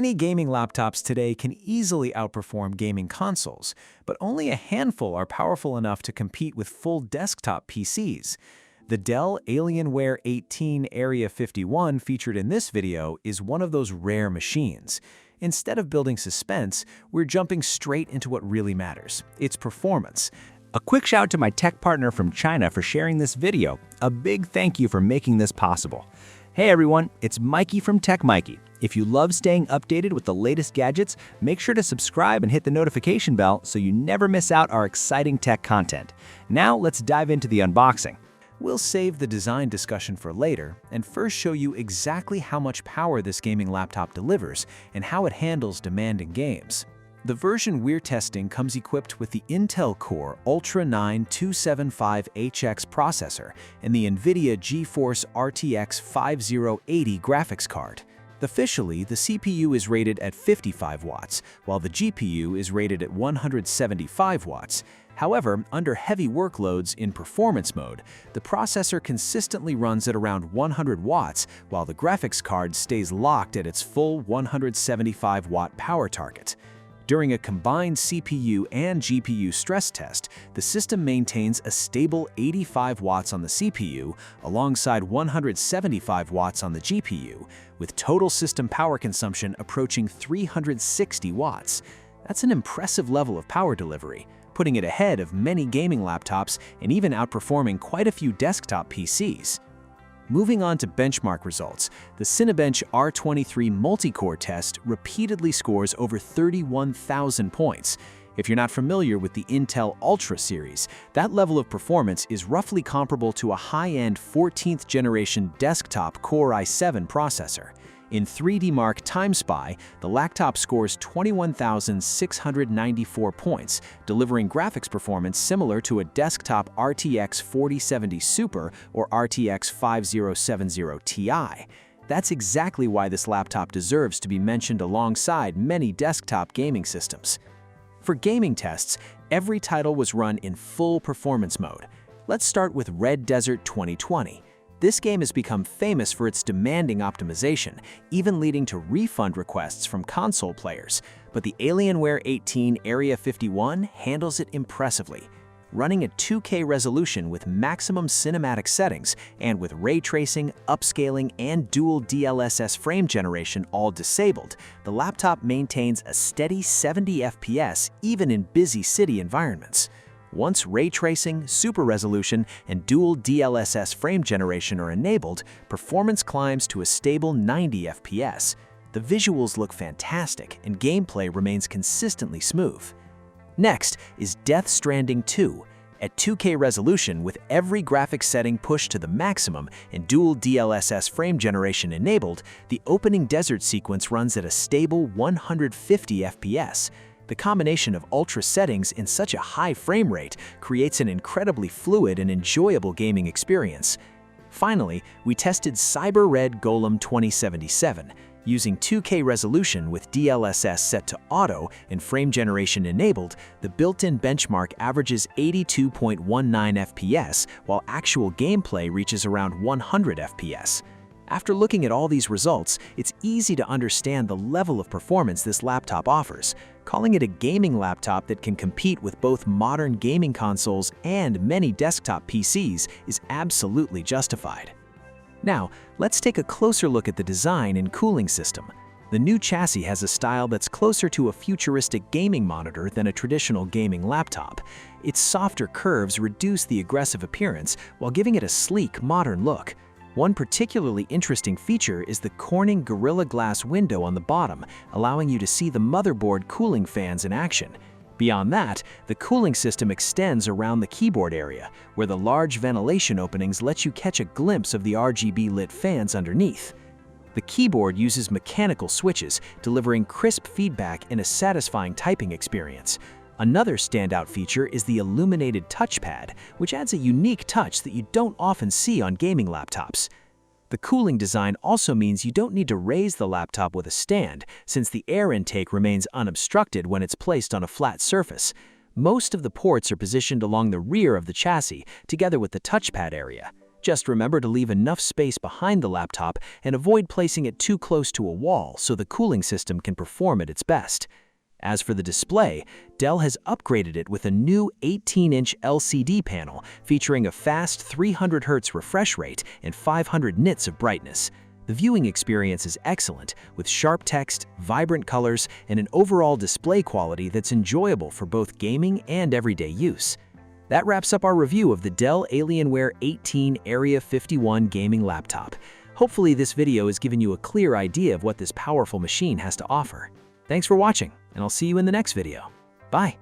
Many gaming laptops today can easily outperform gaming consoles, but only a handful are powerful enough to compete with full desktop PCs. The Dell Alienware 18 Area-51 featured in this video is one of those rare machines. Instead of building suspense, we're jumping straight into what really matters: its performance. A quick shout to my tech partner from China for sharing this video. A big thank you for making this possible. Hey everyone, it's Maiky from techmaiky. If you love staying updated with the latest gadgets, make sure to subscribe and hit the notification bell so you never miss out our exciting tech content. Now let's dive into the unboxing. We'll save the design discussion for later and first show you exactly how much power this gaming laptop delivers and how it handles demanding games. The version we're testing comes equipped with the Intel Core Ultra 9 275HX processor and the NVIDIA GeForce RTX 5080 graphics card. Officially, the CPU is rated at 55 watts, while the GPU is rated at 175 watts. However, under heavy workloads in performance mode, the processor consistently runs at around 100 watts, while the graphics card stays locked at its full 175-watt power target. During a combined CPU and GPU stress test, the system maintains a stable 85 watts on the CPU alongside 175 watts on the GPU, with total system power consumption approaching 360 watts. That's an impressive level of power delivery, putting it ahead of many gaming laptops and even outperforming quite a few desktop PCs. Moving on to benchmark results, the Cinebench R23 multi-core test repeatedly scores over 31,000 points. If you're not familiar with the Intel Ultra series, that level of performance is roughly comparable to a high-end 14th generation desktop Core i7 processor. In 3D Mark Time Spy, the laptop scores 21,694 points, delivering graphics performance similar to a desktop RTX 4070 Super or RTX 5070 Ti. That's exactly why this laptop deserves to be mentioned alongside many desktop gaming systems. For gaming tests, every title was run in full performance mode. Let's start with Red Desert 2020. This game has become famous for its demanding optimization, even leading to refund requests from console players. But the Alienware 18 Area-51 handles it impressively. Running at 2K resolution with maximum cinematic settings and with ray tracing, upscaling, and dual DLSS frame generation all disabled, the laptop maintains a steady 70 FPS even in busy city environments. Once ray tracing, super resolution, and dual DLSS frame generation are enabled, performance climbs to a stable 90 FPS. The visuals look fantastic, and gameplay remains consistently smooth. Next is Death Stranding 2. At 2K resolution with every graphics setting pushed to the maximum and dual DLSS frame generation enabled, the opening desert sequence runs at a stable 150 FPS. The combination of ultra settings in such a high frame rate creates an incredibly fluid and enjoyable gaming experience. Finally, we tested Cyber Red Golem 2077. Using 2K resolution with DLSS set to auto and frame generation enabled, the built-in benchmark averages 82.19 FPS, while actual gameplay reaches around 100 FPS. After looking at all these results, it's easy to understand the level of performance this laptop offers. Calling it a gaming laptop that can compete with both modern gaming consoles and many desktop PCs is absolutely justified. Now, let's take a closer look at the design and cooling system. The new chassis has a style that's closer to a futuristic gaming monitor than a traditional gaming laptop. Its softer curves reduce the aggressive appearance while giving it a sleek, modern look. One particularly interesting feature is the Corning Gorilla Glass window on the bottom, allowing you to see the motherboard cooling fans in action. Beyond that, the cooling system extends around the keyboard area, where the large ventilation openings let you catch a glimpse of the RGB-lit fans underneath. The keyboard uses mechanical switches, delivering crisp feedback and a satisfying typing experience. Another standout feature is the illuminated touchpad, which adds a unique touch that you don't often see on gaming laptops. The cooling design also means you don't need to raise the laptop with a stand, since the air intake remains unobstructed when it's placed on a flat surface. Most of the ports are positioned along the rear of the chassis, together with the touchpad area. Just remember to leave enough space behind the laptop and avoid placing it too close to a wall so the cooling system can perform at its best. As for the display, Dell has upgraded it with a new 18-inch LCD panel featuring a fast 300 Hz refresh rate and 500 nits of brightness. The viewing experience is excellent, with sharp text, vibrant colors, and an overall display quality that's enjoyable for both gaming and everyday use. That wraps up our review of the Dell Alienware 18 Area-51 gaming laptop. Hopefully this video has given you a clear idea of what this powerful machine has to offer. Thanks for watching, and I'll see you in the next video. Bye!